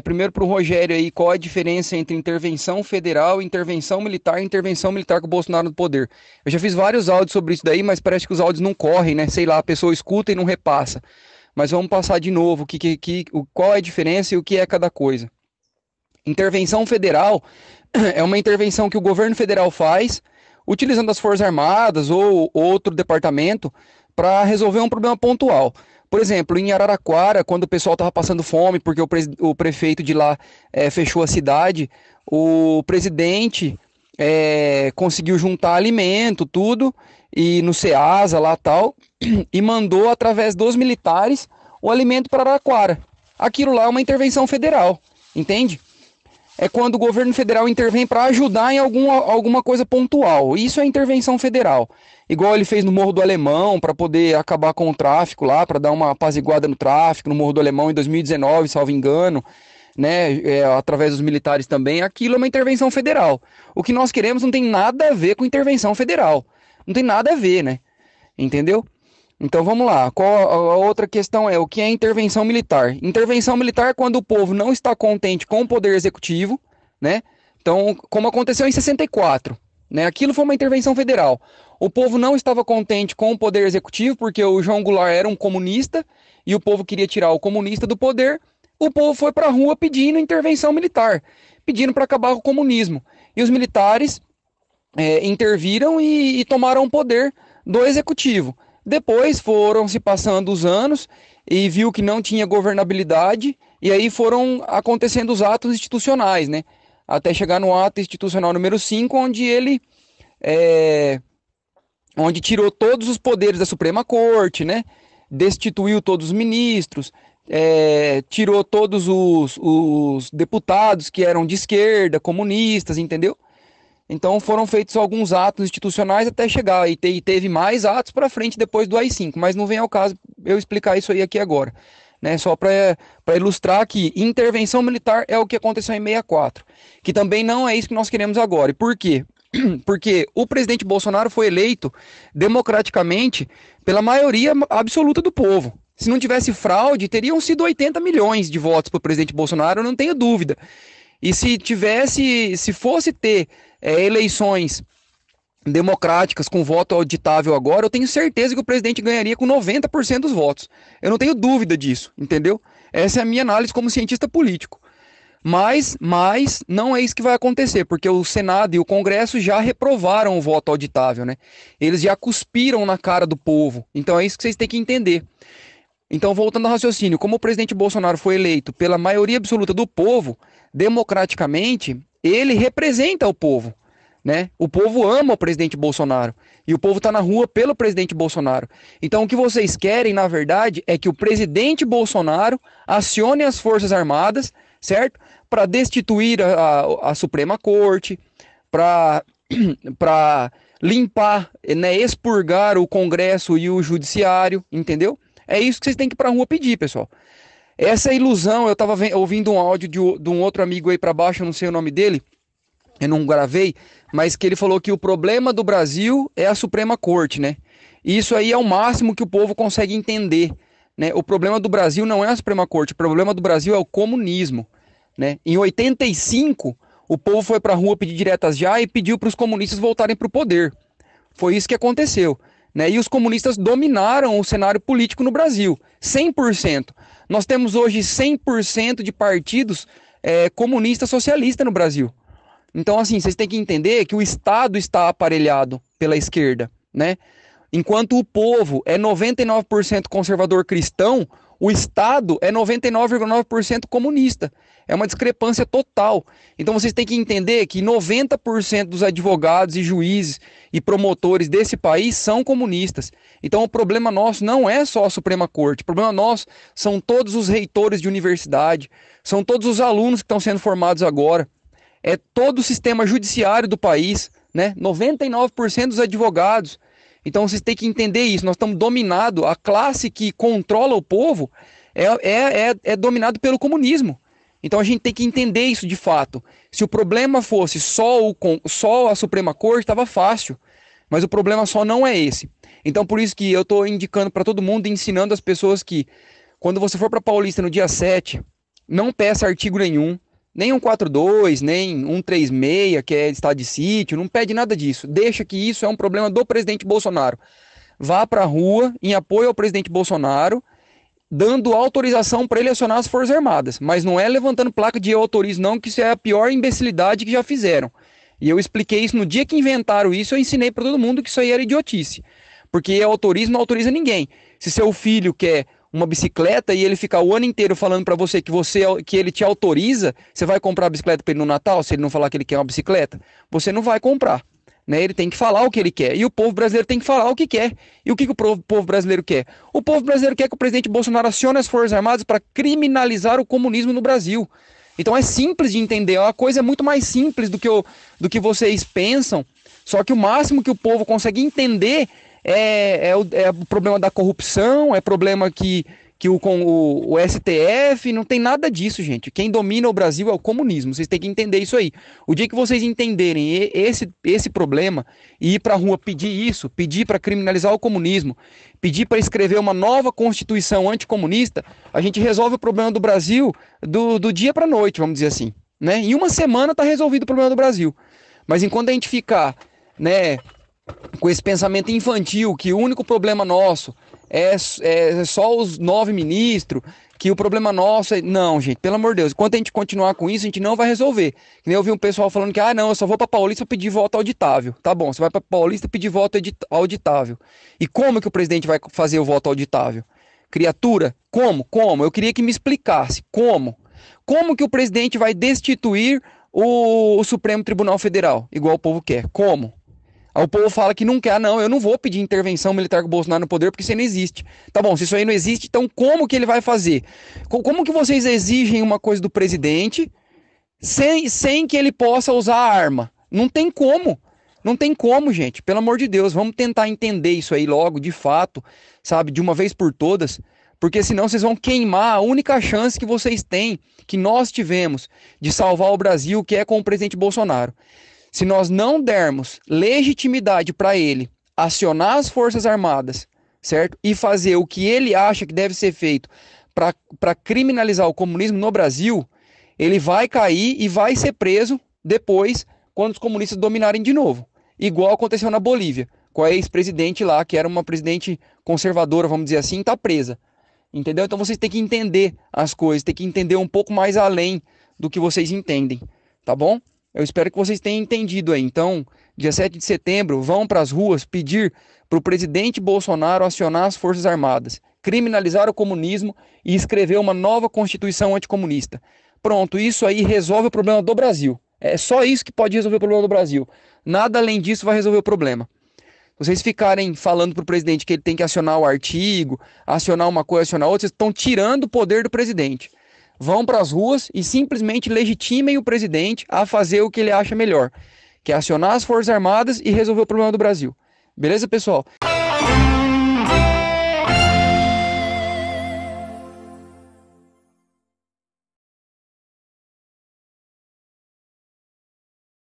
Primeiro para o Rogério aí, qual a diferença entre intervenção federal, intervenção militar e intervenção militar com o Bolsonaro no poder? Eu já fiz vários áudios sobre isso daí, mas parece que os áudios não correm, né? Sei lá, a pessoa escuta e não repassa. Mas vamos passar de novo qual é a diferença e o que é cada coisa. Intervenção federal é uma intervenção que o governo federal faz, utilizando as Forças Armadas ou outro departamento para resolver um problema pontual. Por exemplo, em Araraquara, quando o pessoal estava passando fome, porque o prefeito de lá fechou a cidade, o presidente conseguiu juntar alimento, tudo, e no Ceasa lá tal, e mandou através dos militares o alimento para Araraquara. Aquilo lá é uma intervenção federal, entende? É quando o governo federal intervém para ajudar em alguma coisa pontual. Isso é intervenção federal. Igual ele fez no Morro do Alemão, para poder acabar com o tráfico lá, para dar uma apaziguada no tráfico, no Morro do Alemão em 2019, salvo engano, né, através dos militares também. Aquilo é uma intervenção federal. O que nós queremos não tem nada a ver com intervenção federal. Não tem nada a ver, né? Entendeu? Então vamos lá. Qual a outra questão é o que é intervenção militar? Intervenção militar é quando o povo não está contente com o poder executivo, né? Então, como aconteceu em 64, né? Aquilo foi uma intervenção federal. O povo não estava contente com o poder executivo porque o João Goulart era um comunista e o povo queria tirar o comunista do poder. O povo foi para a rua pedindo intervenção militar, pedindo para acabar com o comunismo. E os militares interviram e tomaram o poder do executivo. Depois foram se passando os anos e viu que não tinha governabilidade e aí foram acontecendo os atos institucionais, né? Até chegar no ato institucional número 5, onde ele onde tirou todos os poderes da Suprema Corte, né? Destituiu todos os ministros, tirou todos os deputados que eram de esquerda, comunistas, entendeu? Então foram feitos alguns atos institucionais até chegar, e teve mais atos para frente depois do AI-5, mas não vem ao caso eu explicar isso aí aqui agora, né? Só para ilustrar que intervenção militar é o que aconteceu em 64, que também não é isso que nós queremos agora. E por quê? Porque o presidente Bolsonaro foi eleito democraticamente pela maioria absoluta do povo. Se não tivesse fraude, teriam sido 80 milhões de votos para o presidente Bolsonaro, eu não tenho dúvida. E se fosse ter eleições democráticas com voto auditável agora, eu tenho certeza que o presidente ganharia com 90% dos votos. Eu não tenho dúvida disso, entendeu? Essa é a minha análise como cientista político. Mas não é isso que vai acontecer, porque o Senado e o Congresso já reprovaram o voto auditável, né? Eles já cuspiram na cara do povo. Então é isso que vocês têm que entender. Então, voltando ao raciocínio, como o presidente Bolsonaro foi eleito pela maioria absoluta do povo, democraticamente, ele representa o povo, né? O povo ama o presidente Bolsonaro e o povo está na rua pelo presidente Bolsonaro. Então, o que vocês querem, na verdade, é que o presidente Bolsonaro acione as Forças Armadas, certo? Para destituir a Suprema Corte, para limpar, né, expurgar o Congresso e o Judiciário, entendeu? É isso que vocês têm que ir pra rua pedir, pessoal. Essa ilusão, eu tava ouvindo um áudio de um outro amigo aí pra baixo, eu não sei o nome dele, eu não gravei, mas que ele falou que o problema do Brasil é a Suprema Corte, né? E isso aí é o máximo que o povo consegue entender, né? O problema do Brasil não é a Suprema Corte, o problema do Brasil é o comunismo, né? Em 85, o povo foi pra rua pedir diretas já e pediu para os comunistas voltarem pro poder. Foi isso que aconteceu. Né? E os comunistas dominaram o cenário político no Brasil, 100%. Nós temos hoje 100% de partidos comunistas socialistas no Brasil. Então, assim, vocês têm que entender que o Estado está aparelhado pela esquerda, né? Enquanto o povo é 99% conservador cristão, o Estado é 99,9% comunista. É uma discrepância total. Então vocês têm que entender que 90% dos advogados e juízes e promotores desse país são comunistas. Então o problema nosso não é só a Suprema Corte. O problema nosso são todos os reitores de universidade, são todos os alunos que estão sendo formados agora. É todo o sistema judiciário do país, né? 99% dos advogados. Então vocês têm que entender isso. Nós estamos dominados, a classe que controla o povo é dominado pelo comunismo. Então a gente tem que entender isso de fato. Se o problema fosse só a Suprema Corte, estava fácil. Mas o problema só não é esse. Então por isso que eu estou indicando para todo mundo, ensinando as pessoas que quando você for para Paulista no dia 7, não peça artigo nenhum, nem 142, nem 136, que é estado de sítio, não pede nada disso. Deixa que isso é um problema do presidente Bolsonaro. Vá para a rua em apoio ao presidente Bolsonaro, dando autorização para ele acionar as Forças Armadas. Mas não é levantando placa de eu autorizo, não, que isso é a pior imbecilidade que já fizeram. E eu expliquei isso no dia que inventaram isso, eu ensinei para todo mundo que isso aí era idiotice. Porque eu autorizo, não autoriza ninguém. Se seu filho quer uma bicicleta e ele ficar o ano inteiro falando para você que ele te autoriza, você vai comprar a bicicleta para ele no Natal, se ele não falar que ele quer uma bicicleta? Você não vai comprar. Né? Ele tem que falar o que ele quer. E o povo brasileiro tem que falar o que quer. E o que o povo brasileiro quer? O povo brasileiro quer que o presidente Bolsonaro acione as Forças Armadas para criminalizar o comunismo no Brasil. Então é simples de entender. É uma coisa muito mais simples do que vocês pensam. Só que o máximo que o povo consegue entender é o problema da corrupção, é problema que o STF, não tem nada disso, gente. Quem domina o Brasil é o comunismo, vocês têm que entender isso aí. O dia que vocês entenderem esse problema e ir pra rua pedir isso, pedir para criminalizar o comunismo, pedir para escrever uma nova constituição anticomunista, a gente resolve o problema do Brasil do dia pra noite, vamos dizer assim. Né? Em uma semana tá resolvido o problema do Brasil. Mas enquanto a gente ficar, né, com esse pensamento infantil, que o único problema nosso é só os 9 ministros, que o problema nosso é... Não, gente, pelo amor de Deus, enquanto a gente continuar com isso, a gente não vai resolver. Que nem eu vi um pessoal falando que, não, eu só vou pra Paulista pedir voto auditável. Tá bom, você vai pra Paulista pedir voto auditável. E como que o presidente vai fazer o voto auditável? Criatura, como? Eu queria que me explicasse. Como? Como que o presidente vai destituir o Supremo Tribunal Federal, igual o povo quer? Como? Aí o povo fala que não quer. Não, eu não vou pedir intervenção militar com o Bolsonaro no poder porque isso aí não existe. Tá bom, se isso aí não existe, então como que ele vai fazer? Como que vocês exigem uma coisa do presidente sem que ele possa usar a arma? Não tem como. Não tem como, gente. Pelo amor de Deus, vamos tentar entender isso aí logo, de fato, sabe, de uma vez por todas, porque senão vocês vão queimar a única chance que vocês têm, que nós tivemos, de salvar o Brasil, que é com o presidente Bolsonaro. Se nós não dermos legitimidade para ele acionar as Forças Armadas, certo? E fazer o que ele acha que deve ser feito para criminalizar o comunismo no Brasil, ele vai cair e vai ser preso depois, quando os comunistas dominarem de novo. Igual aconteceu na Bolívia, com a ex-presidente lá, que era uma presidente conservadora, vamos dizer assim, está presa. Entendeu? Então vocês têm que entender as coisas, têm que entender um pouco mais além do que vocês entendem, tá bom? Eu espero que vocês tenham entendido aí. Então, dia 7 de setembro, vão para as ruas pedir para o presidente Bolsonaro acionar as Forças Armadas, criminalizar o comunismo e escrever uma nova Constituição anticomunista. Pronto, isso aí resolve o problema do Brasil. É só isso que pode resolver o problema do Brasil. Nada além disso vai resolver o problema. Vocês ficarem falando para o presidente que ele tem que acionar o artigo, acionar uma coisa, acionar outra, vocês estão tirando o poder do presidente. Vão para as ruas e simplesmente legitimem o presidente a fazer o que ele acha melhor, que é acionar as Forças Armadas e resolver o problema do Brasil. Beleza, pessoal?